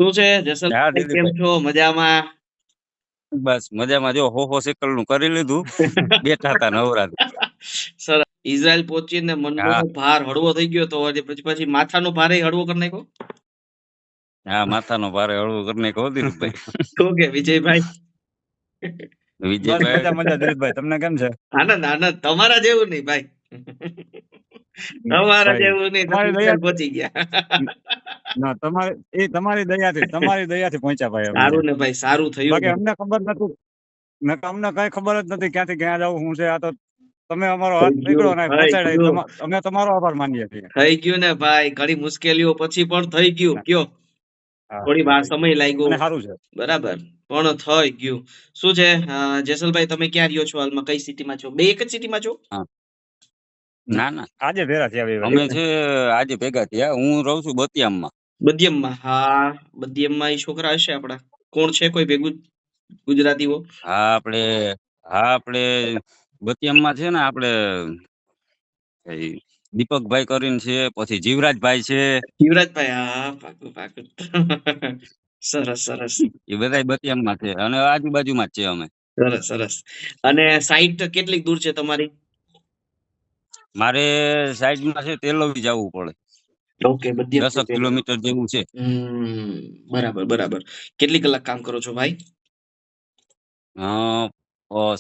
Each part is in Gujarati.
શું છે હા જસલભાઈ, કેમ દિલીપભાઈ, છો? મજામાં? બસ મજામાં. જો હો સેકલ નું કરી લીધું, બેઠા હતા નવરા. સરસ. ઈઝરાયલ પહોંચીને મનનો હા ભાર હળવો થઈ ગયો તો પછી માથાનો ભાર હળવો કરી નાખ્યો. હા, માથાનો ભારે હળવો કરી નાખ્યો દિલીપભાઈ. શું કે વિજયભાઈ? બસ વિજયભાઈ મજા મજા દિલીપભાઈ, તમને કેમ છે? આનંદ આનંદ. તમારા જેવું નહીં ભાઈ. તમારા ભાઈ જેવું નહીં, તમે તમારી ઈઝરાયલ દયા પહોંચી ગયા. ના તમારી દયાથી પહોંચ્યા ભાઈ અમે સારું ત્યાં. ને ભાઈ, સારું થયું બાકી ને. અમને ખબર નથી, અમને કઈ ખબર જ નથી ક્યાંથી ક્યાં જવું શું છે. આ તો તમે અમારો થઈ હાથ ગયું, પકડ્યો ને થઈ પહોંચાડ્યા, ગયું, અમે તમારો આભાર માનીએ છીએ. થઈ ગયું ને ભાઈ. ઘણી મુશ્કેલીઓ પછી પણ થઈ ગયું. કયો, હા, થોડી વાર થઈ ગયું. સમય લાગ્યો, અને સારું છે. બરાબર, પણ થઈ ગયું. શું છે જેસલભાઈ, તમે ક્યાં રહ્યો છો હાલમાં? કઈ સિટીમાં છો? બે એક જ સિટીમાં છો? હા. ના ના, આજે ભેરા થયા ભાઈ. અમે છે આજે ભેગા થયા. હું રહું છું બતિયામમાં. બદિયમમાં? હા, બદિયમમાં એ છોકરા હશે આપડા. કોણ છે કોઈ ભેગું ગુજરાતીઓ? હા આપણે બતિયામમાં છે ને, આપણે એ દીપકભાઈ કરીને છે, પછી જીવરાજભાઈ છે, યુવરાજભાઈ? હા, પાકું પાકું. સરસ સરસ એ બધા બતિયામમાં છે અને આજુબાજુમાં જ છે અમે. સરસ સરસ. અને સાઈટ કેટલી દૂર છે તમારી? મારે સાઈડમાં છે તેલવી જવું પડે, ઓકે, બદિયમ 10 કિલોમીટર જેવું છે. બરાબર બરાબર. કેટલી કલાક કામ કરો છો ભાઈ?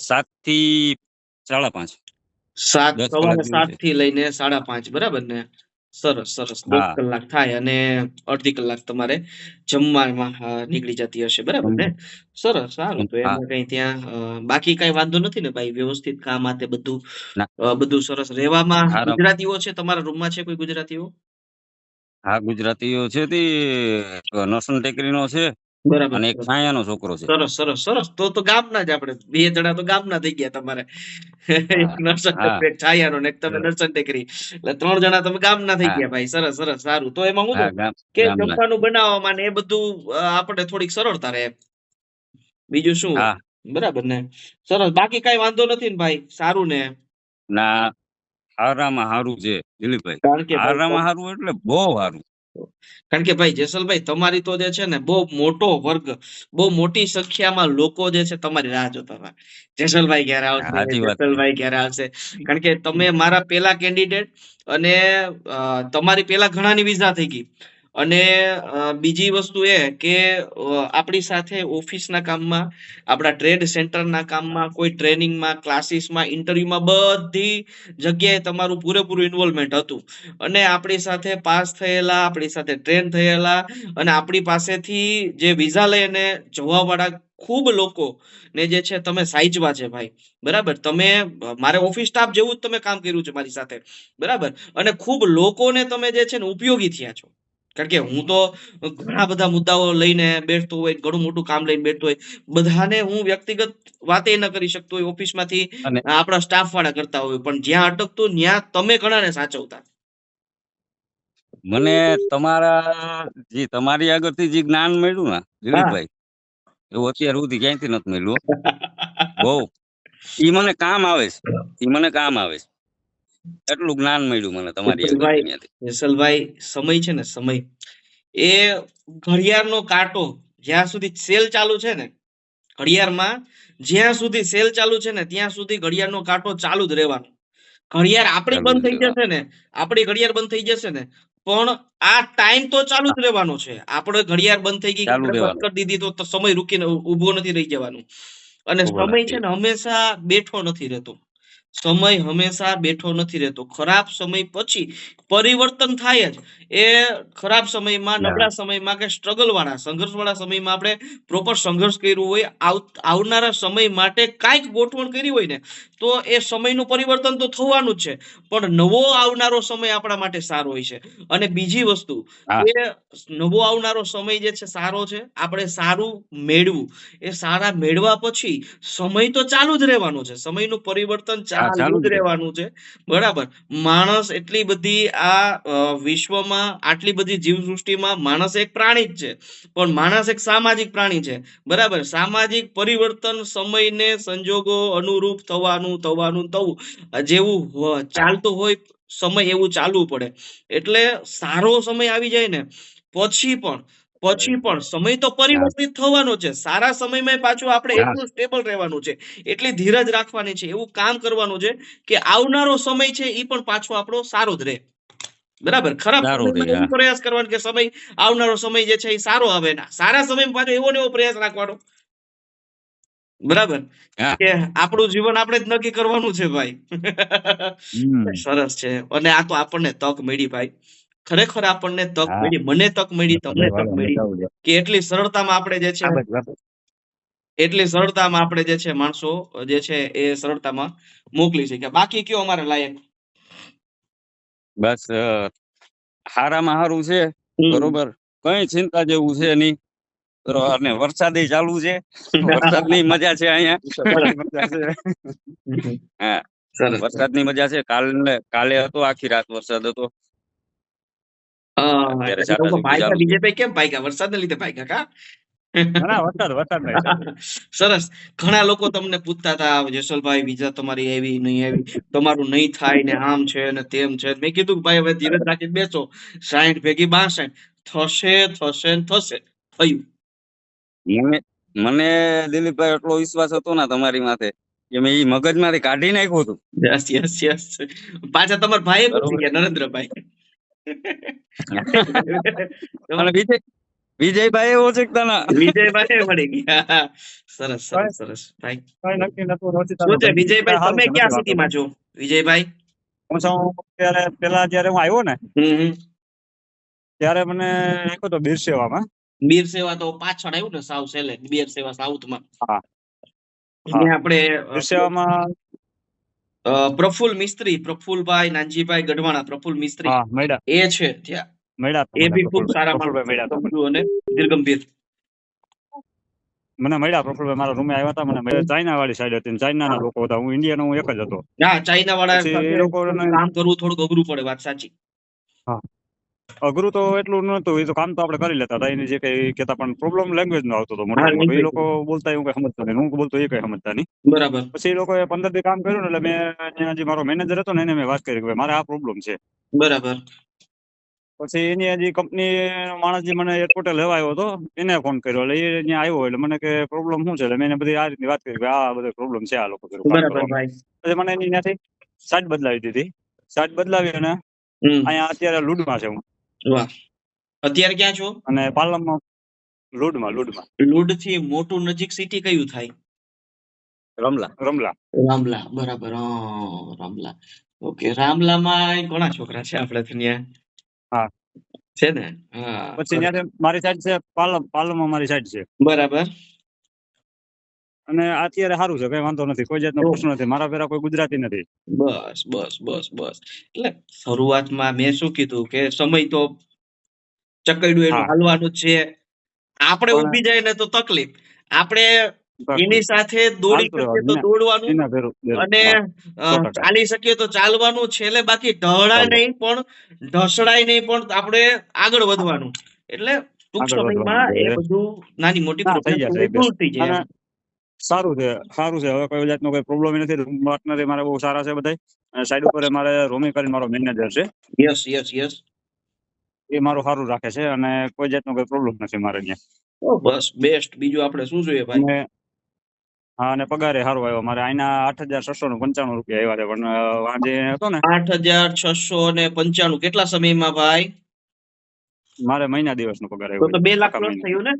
7 થી 5:30. 7, 10 કલાક સવારે જેવું 7 છે. થી લઈને 5:30, બરાબર ને? સરસ સરસ. 10 હા. કલાક થાય અને અડધી કલાક તમારે જમવામાં નીકળી જતી હશે, બરાબર ને? સરસ, સારું. તો હા એમાં કઈ ત્યાં બાકી કઈ વાંધો નથી ને ભાઈ? વ્યવસ્થિત કામ આ તે બધું ના, બધું સરસ. રહેવામાં હા ગુજરાતીઓ છે તમારા રૂમમાં? છે કોઈ ગુજરાતીઓ? હા, ગુજરાતીઓ છે તે એક નરસન ટેકરીનો છે બરાબર. અને એક છાયાનો છોકરો છે. સરસ સરસ સરસ. તો ગામના જ આપણે બે જણા તો ગામના થઈ ગયા તમારે. એક હા નરસન હા ટેકરી, એક છાયાનો ને એક તમે નરસન ટેકરી, એટલે 3 જણા તમે ગામના થઈ હા ગયા ભાઈ. સરસ સરસ, સારું. તો એમાં હું હા છે કે ગામના. જમવાનું બનાવવામાં ને એ બધું આપણે થોડીક સરળતા રહે એમ. બીજું શું હોય? હા. બરાબર ને? સરસ. બાકી કઈ વાંધો નથી ને ભાઈ? સારું ને? ના, હારામાં હારું છે દિલીપભાઈ. કારણ કે હારામાં ભાઈ, હારું એટલે બહુ હારું. કારણ કે ભાઈ જેસલભાઈ, તમારી તો જે છે ને બહુ મોટો વર્ગ, બહુ મોટી સંખ્યામાં લોકો જે છે તમારી રાહ જોતા હતા. જેસલભાઈ ક્યારે આવશે, સાચી વાત છે. જેસલભાઈ ક્યારે આવશે. કારણ કે તમે મારા પેલા કેન્ડિડેટ, અને તમારી પેલા ઘણાની વિઝા થઈ ગઈ. અને બીજી વસ્તુ એ કે આપણી સાથે ઓફિસના કામમાં, આપણા ટ્રેડ સેન્ટરના કામમાં, કોઈ ટ્રેનિંગમાં, ક્લાસીસમાં, ઇન્ટરવ્યુમાં, બધી જગ્યાએ તમારું પૂરેપૂરું ઇન્વોલ્વમેન્ટ હતું. અને આપણી સાથે પાસ થયેલા, આપણી સાથે ટ્રેન થયેલા, અને આપણી પાસેથી જે વિઝા લઈને જવા વાળા ખૂબ લોકો ને જે છે તમે સાઈજવા છે ભાઈ. બરાબર, તમે મારે ઓફિસ સ્ટાફ જેવું જ તમે કામ કર્યું છે મારી સાથે, બરાબર. અને ખૂબ લોકોને તમે જે છે ને ઉપયોગી થયા છો. કારણ કે હું તો ઘણા બધા મુદ્દાઓ લઈને બેઠતો હોય, ઘણું મોટું કામ લઈને બેઠતો હોય, બધાને હું વ્યક્તિગત વાતે ન કરી શકતો હોય, ઓફિસમાંથી અને આપણા સ્ટાફ વાળા કરતા હોય, પણ જ્યાં અટકતું ત્યાં તમે ઘણાને સાચવતા. મને તમારી આગળથી જે જ્ઞાન મળ્યું ને હા. દિલીપભાઈ, એવું અત્યાર સુધી ક્યાંયથી નથી મળ્યું હો. બહુ ઈ મને કામ આવે છે, એટલું જ્ઞાન મળ્યું મને તમારી આગળથી ત્યાંથી. જેસલભાઈ, સમય છે ને, સમય એ ઘડિયાળનો કાંટો જ્યાં સુધી સેલ ચાલુ છે ને, ઘડિયાળમાં જ્યાં સુધી સેલ ચાલુ છે ને ત્યાં સુધી ઘડિયાળનો કાંટો ચાલુ જ રહેવાનો. ઘડિયાળ આપણી ચાલુ બંધ જ થઈ રહેવાનું. જશે ને, આપણી ઘડિયાળ બંધ થઈ જશે ને, પણ આ ટાઈમ તો ચાલુ જ રહેવાનો છે. આપણે ઘડિયાળ બંધ થઈ ગઈ, ચાલુ આપણે બંધ રહેવાનું. કરી દીધી તો સમય રૂકીને ઉભો નથી રહી જવાનું. અને ખબર સમય છે નથી. ને હંમેશા બેઠો નથી રહેતો. સમય હંમેશા બેઠો નથી રહેતો. ખરાબ સમય પછી પરિવર્તન થાય જ. એ ખરાબ સમયમાં, હા, નબળા સમયમાં કે સ્ટ્રગલ વાળા, સંઘર્ષ વાળા સમયમાં આપણે પ્રોપર સંઘર્ષ કર્યું હોય, આવનારા સમય માટે કાંઈક ગોઠવણ કરી હોય ને, તો એ સમયનું પરિવર્તન તો થવાનું જ છે. પણ નવો આવનારો સમય આપણા માટે સારો હોય છે. અને બીજી વસ્તુ હા, કે નવો આવનારો સમય જે છે સારો છે, આપણે સારું મેળવું, એ સારા મેળવા પછી સમય તો ચાલુ જ રહેવાનો છે. સમયનું પરિવર્તન હા, ચાલુ ચાલુ જ જ રહે. રહેવાનું છે, બરાબર. માણસ એટલી બધી આ વિશ્વમાં, આટલી બધી જીવસૃષ્ટિમાં માણસ એક પ્રાણી જ છે, પણ માણસ એક સામાજિક પ્રાણી છે, બરાબર. સામાજિક પરિવર્તન સમયને સંજોગો અનુરૂપ થવાનું થવું, જેવું હા, ચાલતું હોય સમય, એવું ચાલવું પડે. એટલે સારો સમય આવી જાય ને પછી પણ પછી પણ સમય તો પરિવર્તિત થવાનો છે. સારા સમયમાં પાછું આપણે હા. એટલું સ્ટેબલ રહેવાનું છે, એટલી ધીરજ રાખવાની છે, એવું કામ કરવાનું છે કે આવનારો સમય છે ઈ પણ પાછો આપણો સારો જ રહે. બરાબર. ખરાબ સારું રે, સમયમાં એવો હા. પ્રયાસ કરવાનો કે આવનારો સમય જે છે એ સારો આવે ના. સારા સમયમાં પાછો એવો ને એવો પ્રયાસ રાખવાનો. બરાબર. હા. કે આપણું જીવન આપણે જ નક્કી કરવાનું છે ભાઈ. સરસ છે. અને આ તો આપણને તક મળી ભાઈ. ખરેખર આપણને તક હા. મળી. મને તક મળી, તમને ભાઈ તક વાલો, મળી બતાવું છે. કે એટલી સરળતામાં આપણે જે છે આ બાજુ, આ બાજુ. એટલી સરળતામાં આપણે જે છે માણસો જે છે એ સરળતામાં મોકલી શક્યા. બાકી કયો અમારે લાયક? બસ હારામાં હારું છે. બરોબર. કઈ ચિંતા જેવું છે નહીં. અને વરસાદે ચાલુ છે. વરસાદની મજા છે અહીંયા. મજા છે. હા, સરસ. વરસાદની મજા છે. કાલે હતો, આખી રાત વરસાદ હતો. અત્યારે એટલે લોકો છાટાછૂટી ભાગ્યા ચાલુ છે. બીજેભાઈ કેમ ભાગ્યા? વરસાદને લીધે ભાગ્યા કા? ના વરસાદ નહીં હિસાબે. સરસ. ઘણા લોકો તમને પૂછતા હતા, જેસલભાઈ વિઝા તમારી આવી નહીં આવી, તમારું નહીં થાય ને આમ છે ને તેમ છે. મેં કીધું કે ભાઈ હવે ધીરજ રાખીને બેસો. 60 ભેગી 62 થશે, થશે ને થશે. થયું. મને દિલીપભાઈ એટલો વિશ્વાસ હતો ને તમારી માથે કે મેં ઈ મગજમાંથી કાઢી નાખ્યું હતું. Yes yes yes. પાછા તમારા ભાઈ પૂછી બરોબર. ગયા, નરેન્દ્રભાઈ. અને વિજયભાઈ ઓળખતા ના. વિજયભાઈ મળી ગયા. સરસ સરસ કઈ સરસ ભાઈ. કઈ નક્કી નતું. શું રોશિતાનું છે ભાઈ વિજયભાઈ, સારું તમે છે, ક્યાં નથી વાંધો. સ્થિતિમાં છો વિજયભાઈ? હું પેલા જયારે હું આવ્યો ને હમ. ત્યારે મને એક હતો બીર સેવામાં. બીર સેવા તો પાછળ આવ્યું ને, સાવ છેલ્લે. બીર સેવા સાઉથમાં. હા. અહીંયા આપણે બીર સેવામાં પ્રફુલ્લ મિસ્ત્રી, પ્રફુલ્લભાઈ નાનજીભાઈ ગઢવાણા, પ્રફુલ્લ મિસ્ત્રી હા મળ્યા એ છે ત્યાં. મળ્યા હતા એ મને બી ખૂબ સારા પ્રફુલભાઈ મળ્યા હતા માણસ અને દીર્ઘગંભીર. મને મળ્યા પ્રફુલભાઈ મારા રૂમે આવ્યા હતા. મને મળ્યા. ચાઇના વાળી સાઈડ હતી. ચાઇનાના લોકો હતા. હું ઇન્ડિયાનો હું એક જ હતો. હા, ચાઇના વાળા પછી સાથે એ લોકો કામ કરવું થોડુંક અઘરું પડે, વાત સાચી. અઘરું તો એટલું નતું. એ તો કામ તો આપણે કરી લેતા હતા. એની જે કઈ કેતા પણ પ્રોબ્લેમ લેંગ્વેજ નો આવતો હતો મોટો. હા, એ language. લોકો બોલતા એવું કઈ સમજતા નહીં. હું બોલતો એ કઈ સમજતા નહીં. બરાબર. પછી એ લોકોએ 15 દી કામ કર્યું ને એટલે મેં ત્યાં જે મારો મેનેજર હતો ને એને મેં વાત કરી કે ભાઈ મારે આ પ્રોબ્લેમ છે. બરાબર. પછી એની હજી કંપની માણસ જે મને એરપોર્ટે લેવા આવ્યો હતો એને ફોન કર્યો. એટલે એ ત્યાં આવ્યો એટલે મને કે પ્રોબ્લેમ શું છે? એટલે મેં એને બધી આ રીતની વાત કરી કે આ બધો પ્રોબ્લેમ છે આ લોકો કામ બરાબર કરવામાં. ભાઈ. પછી મને એની ત્યાંથી સાઈટ બદલાવી દીધી. સાઈટ બદલાવી અને અહીંયા અત્યારે લુડમાં છે હું. વાહ. અત્યારે ક્યાં છો? અને પાલમમાં લુડમાં. લુડ થી મોટું નજીક સિટી કયું થાય? રમલા. રામલા. બરાબર. રામલા. ઓકે. રામલામાં ઘણા છોકરા છે આપણે ત્યાં. હા. છે ને? હા. પછી ત્યાંથી મારી સાઈડ છે પાલમમાં મારી સાઈડ છે. બરાબર. અને અત્યારે સારું છે, કઈ વાંધો નથી, કોઈ જાતનો પ્રશ્ન નથી. મારા પેલા કોઈ ગુજરાતી નથી. બસ બસ બસ બસ. એટલે શરૂઆતમાં મેં શું કીધું કે સમય તો ચકડ્યું એનું હા. હાલવાનું જ છે. આપણે પણ ઊભી જાય ને તો તકલીફ. આપણે તકલીફ. એની સાથે દોડી ચાલતું શકીએ તો રહેવાનું. દોડવાનું એના ભેરું અને હા, 100%. ચાલી શકીએ તો ચાલવાનું. છેલ્લે બાકી ઢળાય ચાલો. નહીં પણ ઢસડાય નહીં પણ આપણે આગળ વધવાનું. એટલે ટૂંક આગળ વધવાનું સમયમાં છે. એ બધું નાની મોટી ના થઈ પ્રોબ્લેમ જશે દૂર થઈ જાય અને એમ. સારું છે. હવે કોઈ જાતનો કોઈ પ્રોબ્લેમ નથી. પાર્ટનર મારે બહુ સારા છે બધા. અને સાઈડ ઉપર મારે રોમી કરીને મારો મેનેજર છે. Yes yes yes. એ મારું સારું રાખે છે અને કોઈ જાતનો કોઈ પ્રોબ્લેમ નથી મારે ત્યાં. બસ બેસ્ટ. બીજું આપણે શું જોઈએ ભાઈ? અને હા, અને પગારે સારો આવ્યો. મારે આના 8,695 રૂપિયા આવ્યા છે. પણ આજે હતો ને 8,695 કેટલા સમયમાં ભાઈ? મારે મહિના દિવસનો પગાર તો આવ્યો 2 લાખ આખા પ્લસ મહિના. થયું ને?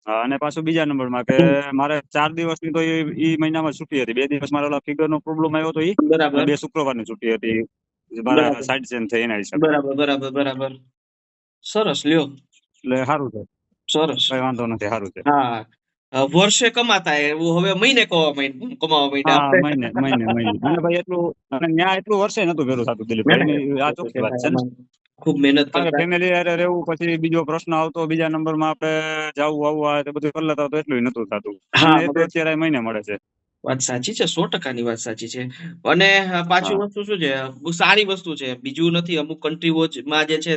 હા, અને પાછું બીજા નંબરમાં કે મારે 4 દિવસની તો ઈ મહિનામાં છૂટી હતી. 2 દિવસ મારા ફિગરનો પ્રોબ્લેમ આવ્યો હતો ઈ, અને બરાબર 2 શુક્રવારની છૂટી હતી. મારા સાઈડ ચેન્જ થઈ એના હિસાબે. બરાબર. સરસ લ્યો. એટલે સારું છે, સરસ. કઈ વાંધો નથી, સારું છે. હા. વર્ષે કમાતા એવું હવે મહિને કમાવા હા, માંડ્યા. મહિને. અને ભાઈ એટલું, અને ન્યા એટલું વર્ષે નતું ભેરું થતું દિલીપભાઈ. આ ચોખ્ખી વાત છે ને. ખૂબ મહેનત કારણ કે કરતા. ફેમિલી હારે રહેવું, પછી બીજો પ્રશ્ન આવતો, બીજા નંબરમાં આપણે જવું આવવું આ તે બધું કરી લેતા, તો એટલું નતું થતું. હા, અને એટલું અત્યારે મહિને મળે છે. વાત સાચી છે. 100% વાત સાચી છે. અને પાછું હા. વસ્તુ શું છે, બહુ સારી વસ્તુ છે. બીજું નથી, અમુક કન્ટ્રીઓમાં જે છે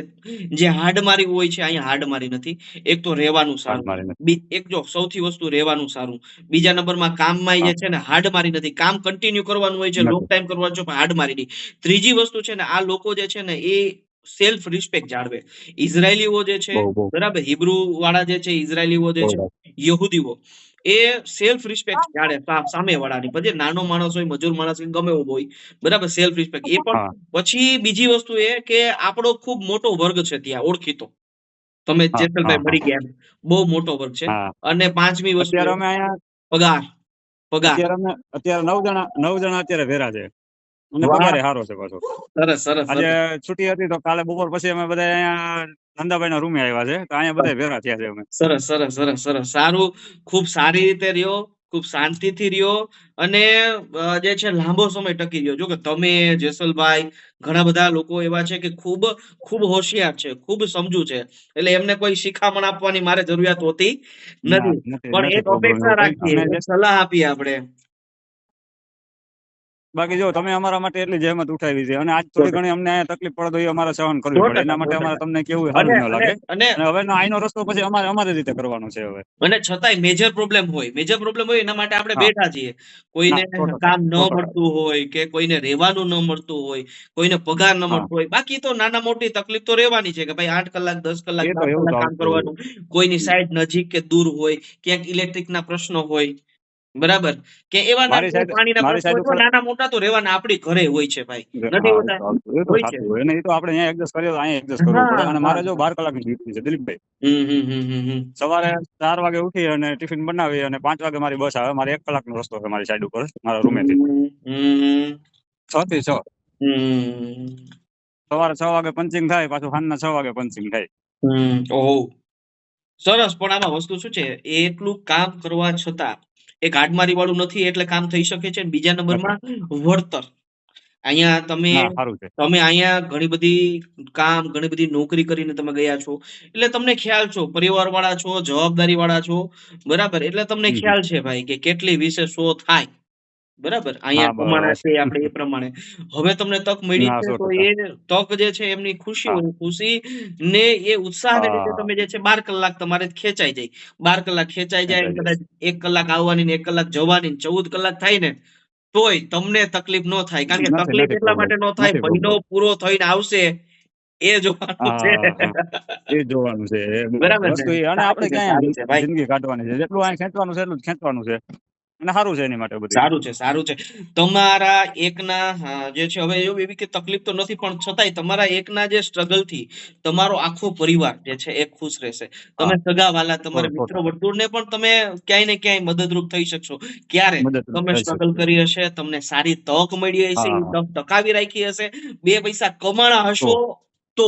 જે હાડમારી હોય છે, અહીંયા હાડમારી નથી. એક તો રહેવાનું સારું. મારી નથી. એક જો સૌથી વસ્તુ રહેવાનું સારું. બીજા નંબરમાં કામમાં જે હા. છે ને હાડમારી નથી. કામ કન્ટિન્યુ કરવાનું હોય છે, લોંગ નથી. ટાઈમ કરવાનું છે, પણ હાડમારી નહીં. ત્રીજી વસ્તુ છે ને, આ લોકો જે છે ને એ સેલ્ફ રિસ્પેક્ટ જાળવે. ઇઝરાયલીઓ જે છે, બહુ બહુ બરાબર, હિબ્રુ વાળા જે છે, ઇઝરાયલીઓ જે છે, બહુ યહૂદીઓ, એ સેલ્ફ રિસ્પેક્ટ જાળે સામે વાળાની. પછી નાનો માણસ હોય, મજૂર માણસ હોય, ગમે એવો હોય, બરાબર, સેલ્ફ રિસ્પેક્ટ એ પણ. હા પછી બીજી વસ્તુ એ કે આપણો ખૂબ મોટો વર્ગ છે ત્યાં ઓળખીતો. તમે હા જેસલભાઈ હા મળી ગયા એમ. બહુ મોટો વર્ગ છે. હા અને પાંચમી વસ્તુ અત્યારે એ અમે અહીંયા પગાર. પગાર. અત્યારે 9 જણા અત્યારે ભેરા છે અને વાહ, પગારે સારો છે પાછો. સરસ સરસ આજે સરસ. છુટ્ટી હતી તો કાલે બપોર પછી અમે બધા અહીંયા નંદાભાઈ ના રૂમે આવ્યા છે તો અહીંયા બધા ભેરા થયા છે અમે. સરસ સરસ સરસ સરસ. સારું. ખૂબ સારી રીતે રહ્યો, ખૂબ શાંતિથી રહ્યો, અને જે છે લાંબો સમય ટકી રહ્યો. જો કે તમે, જેસલભાઈ, ઘણા બધા લોકો એવા છે કે ખૂબ ખૂબ હોશિયાર છે, ખૂબ સમજુ છે, એટલે એમને કોઈ શિખામણ આપવાની મારે જરૂરિયાત હોતી ના નથી. નથી પણ નથી એક પ્રોબ્લેમ અપેક્ષા એવું કઈ. રાખીએ, અમે એક સલાહ આપીએ આપણે. બાકી જો તમે અમારા માટે એટલી જહેમત ઉઠાવી છે અને આજ થોડી ઘણી અમને અહીંયા તકલીફ પડે તો એ અમારે સહન કરવી પડે. એના 100%, માટે અમારે 100%. તમને કેવું અને સારું ન અને લાગે. અને અને હવે આઈનો રસ્તો પછી અમારે અમારી રીતે કરવાનો છે હવે. અને છતાંય મેજર પ્રોબ્લેમ હોય એના માટે આપણે હા બેઠા છીએ. કોઈને ના 100% કામ ન 100%. મળતું હોય, કે કોઈને રહેવાનું ન મળતું હોય, કોઈને પગાર ન હા મળતો હોય, બાકી તો નાના મોટી તકલીફ તો રહેવાની છે કે ભાઈ 8 કલાક, 10 કલાક, એ તો 12 એવું તો કલાક કામ આવતું હોય. કરવાનું. કોઈની સાઈડ નજીક કે દૂર હોય, ક્યાંક ઇલેક્ટ્રિકના પ્રશ્નો હોય, બરાબર, કે એવા પાણીના મારી પ્રશ્નો હોય, સાઈડ એવા ઉપર નાના મોટા તો રહેવાના, આપણી ઘરે હોય છે ભાઈ. નથી હા એ હોતા? તો આવતું એ તો હોય છે. થતું હોય. અને એ તો આપણે અહીંયા એડજસ્ટ કરીએ તો અહીંયા એડજસ્ટ કરવું પડે. હા અને હા મારે જો હા. 12 કલાકની ડ્યુટી છે દિલીપભાઈ. હમ હમ હમ હમ હમ. સવારે 4 વાગે ઉઠી અને ટિફિન બનાવી અને 5 વાગે મારી બસ આવે. મારે 1 કલાકનો રસ્તો છે મારી સાઈડ ઉપર મારા રૂમેથી. હમ હમ 6 થી 6. હમ સવારે 6 વાગે પંચિંગ થાય, પાછું સાંજના 6 વાગે પંચિંગ થાય. ઓહો, સરસ. પણ આમાં વસ્તુ શું છે, એટલું કામ કરવા છતાં એક હાડમારી વાળું નથી, એટલે કામ થઈ શકે છે. અને બીજા નથી નંબરમાં વળતર. અહીંયા તમે ના સારું છે. તમે અહીંયા ઘણી બધી કામ, ઘણી બધી નોકરી કરીને તમે ગયા છો, એટલે તમને ખ્યાલ છો, પરિવાર વાળા છો, જવાબદારી વાળા છો, બરાબર, એટલે તમને હમ. ખ્યાલ છે ભાઈ કે કેટલી વિશે સો થાય. બરાબર, હા અહીંયા કમાણા બરાબર. છે આપણે એ પ્રમાણે. હવે તમને તક મળી ના છે, તો 100%. એ તક જે છે એમની ખુશી હા હોય, ખુશી ને એ ઉત્સાહને લીધે હા તમે જે છે 12 કલાક તમારે ખેંચાઈ જાય. 12 કલાક ખેંચાઈ જાય ને ખેંચાઈ જાય. કદાચ 1 કલાક આવવાની ને 1 કલાક જવાની ને 14 કલાક થાય ને, તોય તમને તકલીફ ન થાય. કારણ કે નથી તકલીફ નથી એટલા પ્રોબ્લેમ. માટે ન થાય, નથી મહિનો પ્રોબ્લેમ. પૂરો થઈને આવશે એ જોવાનું છે. હા હા એ જોવાનું છે. બરાબર ને? વસ્તુ એ અને સારું આપણે છે, ક્યાં સારું છે ભાઈ. જિંદગી કાઢવાની છે. જેટલું અહીં ખેંચવાનું છે એટલું જ ખેંચવાનું છે. અને સારું છે એની માટે બધી. સારું છે, સારું છે. તમારા એકના જે છે, હવે એવી કે તકલીફ તો નથી, પણ છતાંય તમારા એકના જે સ્ટ્રગલ થી તમારો આખો પરિવાર જે છે એ ખુશ રહેશે. હા તમે સગાવાલા, તમારા મિત્રો 100% વર્તુળને પણ તમે ક્યાંય ને ક્યાંય મદદરૂપ થઈ શકશો. ક્યારે? મદદરૂપ તમે થઈ સ્ટ્રગલ શકીએ. કરી હશે, તમને સારી તક મળી હશે, એ હા તક ટકાવી રાખી હશે, 2 પૈસા કમાણા હશો, તો તો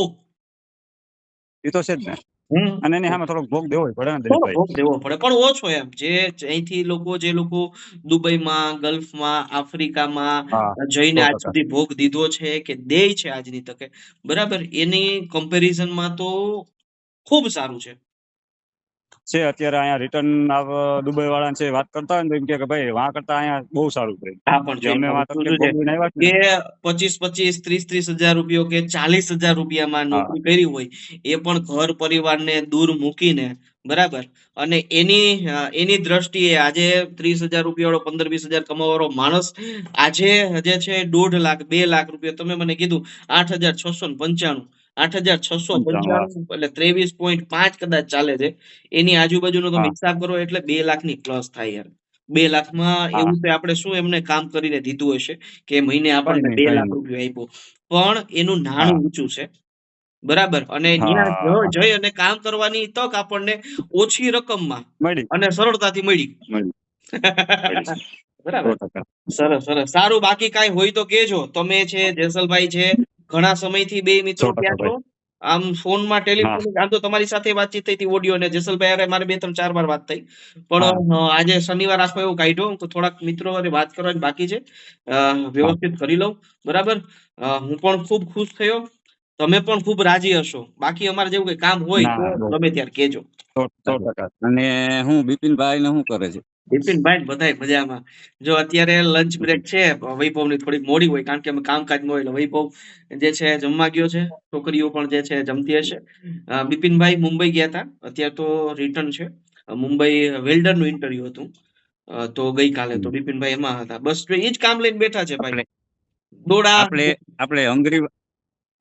એ તો છે જ ને. હમ અને એની સામે થોડોક ભોગ દેવો પડે ને થોડો દિલીપભાઈ. ભોગ દેવો પડે, પણ ઓછો એમ. અહીંથી જે લોકો દુબઈમાં, ગલ્ફમાં, આફ્રિકામાં હા જઈને આજ 100%. સુધી ભોગ દીધો છે કે દેય છે આજની તકે, બરાબર, એની કમ્પેરિઝનમાં તો ખૂબ સારું છે. છે અત્યારે અહીંયા રિટર્ન દુબઈ વાળા છે વાત કરતા હોય ને તો એમ કે ભાઈ વાં કરતા અહીંયા બહુ સારું છે. આ પણ જે છે. અમે એમાં વાં વસ્તુ તકલીફ શું છે ભોગવીને આવ્યા છે કે ને. 25-25, 30-30 હજાર રૂપિયો કે 40,000 રૂપિયામાં હા નોકરી કરી હોય, એ પણ ઘર પરિવારને દૂર મૂકીને, બરાબર, અને એની દ્રષ્ટિએ આજે 30,000 રૂપિયા વાળો, 15-20 હજાર કમાવાનો માણસ આજે જે છે 1.5 લાખ, 2 લાખ રૂપિયા, તમે મને કીધું 8,695, 95. 8,695 એટલે 23.5 કદાચ ચાલે છે. એની આજુબાજુનો તમે હા હિસાબ કરો એટલે 2 લાખની પ્લસ થાય યાર. 2 લાખમાં હા એવું તે આપણે શું એમને કામ કરીને દીધું હશે કે મહિને કઈ આપણને નહીં 2 કઈ લાખ નહીં. રૂપિયો આપ્યો. પણ એનું નાણું હા ઊંચું છે, બરાબર, અને ન્યા હા જઈ અને કામ કરવાની તક આપણને ઓછી રકમમાં મળી અને સરળતાથી મળી. મળી મળી. બરાબર. 100%. સરસ સરસ. સારું, બાકી કાંઈ હોય તો કેજો. તમે છે, જેસલભાઈ છે, ઘણા સમયથી બે મિત્રો 100% ત્યાં છો. ભાઈ. આમ ફોનમાં, હા ટેલિફોનિક, આમ તો તમારી સાથે વાતચીત થઈ હતી ઓડિયો, અને જેસલભાઈ હારે મારે 2-3-4 વાર વાત થઈ. હા પણ આજે શનિવાર આખો એવો કાઢ્યો કે થોડાક મિત્રો હારે વાત કરવાની બાકી છે. હા વ્યવસ્થિત કરી લઉં. બરાબર. હું પણ ખૂબ ખુશ થયો. તમે પણ ખૂબ રાજી હશો. બાકી અમારે જેવું કઈ કામ હોય તો ના બહુ ગમે ત્યારે કહેજો. 100%. અને હું બિપિનભાઈ ને શું કરે છે? બિપિનભાઈ ને બધાય મજામાં. જો અત્યારે લંચ બ્રેક છે. વૈભવની થોડીક મોડી હોય, કારણ કે અમે કામકાજમાં હોય, એટલે વૈભવ જે છે જમવા ગયો છે. છોકરીઓ પણ જે છે જમતી હશે. બિપિનભાઈ મુંબઈ ગયા હતા, અત્યારે તો રિટર્ન છે. મુંબઈ વેલ્ડરનું ઇન્ટરવ્યુ હતું. તો ગઈકાલે તો હમ. બિપિનભાઈ એમાં હતા. બસ એ જ કામ લઈને બેઠા છે ભાઈ. આપણે દોડા. આપણે આપણે હંગરી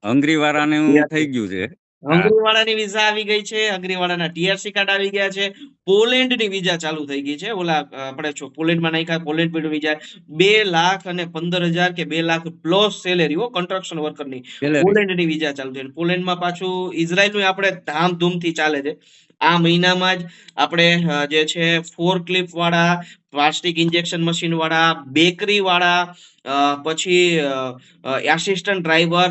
હંગરી વાળાને થઈ ગયું છે. હા હંગરીવાળાની વિઝા આવી ગઈ છે, હંગરીવાળાના TRC કાર્ડ આવી ગયા છે, પોલેન્ડની વિઝા ચાલુ થઈ ગઈ છે. ઓલા આપણે પોલેન્ડમાં નાખ્યા, પોલેન્ડ વિઝા 2,15,000 કે 2 લાખ પ્લસ સેલેરી હો કન્સ્ટ્રક્શન વર્કરની. સેલેરી પોલેન્ડની વિઝા ચાલુ થઈ. પોલેન્ડમાં પાછું ઇઝરાયલનું આપણે ધામધૂમથી ચાલે છે. આ મહિનામાં જ આપણે જે છે ફોરક્લિફ વાળા, પ્લાસ્ટિક ઇન્જેક્શન મશીન વાળા, બેકરી વાળા, પછી એસિસ્ટન્ટ ડ્રાઈવર,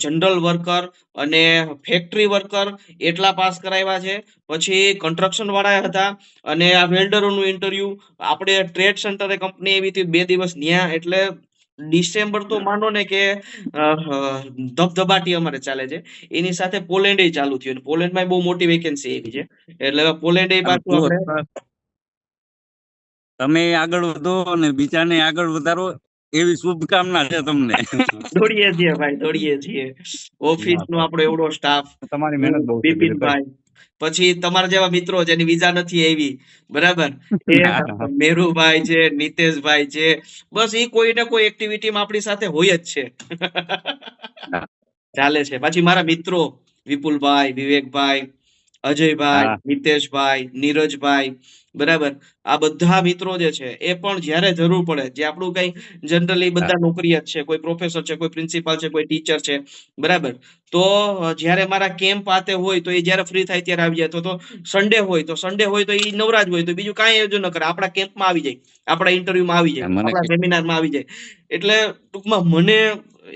જનરલ વર્કર અને ફેક્ટરી વર્કર એટલા પાસ કરાવ્યા છે. પછી કન્સ્ટ્રક્શન વાળા હતા અને આ વેલ્ડરોનું ઇન્ટરવ્યુ આપણે ટ્રેડ સેન્ટરે કંપની એવી હતી 2 દિવસ ન્યા. એટલે ડિસેમ્બર તો માનો ને કે ધબધબાટી અમારે ચાલે છે. એની સાથે પોલેન્ડ ચાલુ થયું. પોલેન્ડમાં બહુ મોટી વેકેન્સી એવી છે. એટલે પોલેન્ડ પાછું આપણે તમે આગળ વધો અને બીજાને આગળ વધારો એવી શુભકામના છે તમને. દોડીએ છીએ ભાઈ, દોડીએ છીએ. ઓફિસ નો આપણો એવડો સ્ટાફ, તમારી મહેનત બહુ છે બિપિનભાઈ, પછી તમારા જેવા મિત્રો જેની વિઝા નથી આવી, બરાબર, એ મેરુભાઈ છે, નીતેશભાઈ છે, બસ એ કોઈ ને કોઈ એક્ટિવિટીમાં આપણી સાથે હોય જ છે. ચાલે છે. પછી મારા મિત્રો વિપુલભાઈ, વિવેકભાઈ, અજયભાઈ, નીતેશભાઈ, નીરજભાઈ, બરાબર, આ બધા મિત્રો જે છે એ પણ જ્યારે જરૂર પડે, જે આપણું કઈ જનરલી બધા નોકરીયાત છે, કોઈ પ્રોફેસર છે, કોઈ પ્રિન્સિપાલ છે, કોઈ ટીચર છે, બરાબર, તો જ્યારે મારા કેમ્પ આતે હોય તો એ જ્યારે ફ્રી થાય ત્યારે આવી જાય. તો સન્ડે હોય તો એ નવરાજ હોય તો બીજું કાંઈ આયોજન ન કરે, આપણા કેમ્પમાં આવી જાય, આપણા ઇન્ટરવ્યુમાં આવી જાય, આપણા સેમિનારમાં આવી જાય. એટલે ટૂંકમાં મને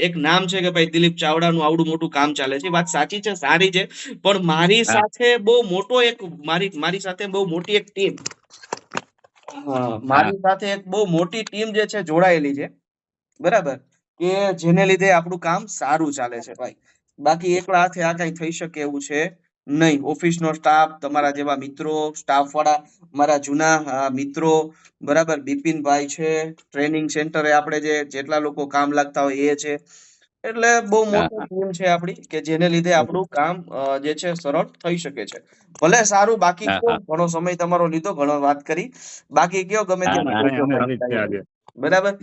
એક નામ છે કે ભાઈ દિલીપ ચાવડાનું આવડું મોટું કામ ચાલે છે. વાત સાચી છે, સારી છે, પણ મારી સાથે બહુ મોટો એક મારી સાથે બહુ મોટી એક ટીમ, મારી સાથે એક બહુ મોટી ટીમ જે છે જોડાયેલી છે, બરાબર, કે જેને લીધે આપણું કામ સારું ચાલે છે ભાઈ. બાકી એકલા હાથે આ કઈ થઈ શકે એવું છે નહીં. ઓફિસનો સ્ટાફ, તમારા જેવા મિત્રો, સ્ટાફ વાળા, મારા જૂના મિત્રો, બરાબર, બિપિનભાઈ છે, ટ્રેનિંગ સેન્ટરે આપણે જેટલા લોકો કામ લાગતા હોય એ છે. એટલે બહુ મોટી ટીમ છે આપણી, કે જેને લીધે આપણું કામ જે છે સરળ થઈ શકે છે. ભલે સારું. બાકી કયો, ઘણો સમય તમારો લીધો, ઘણો વાત કરી. બાકી કયો, ગમે ત્યાં બરાબર.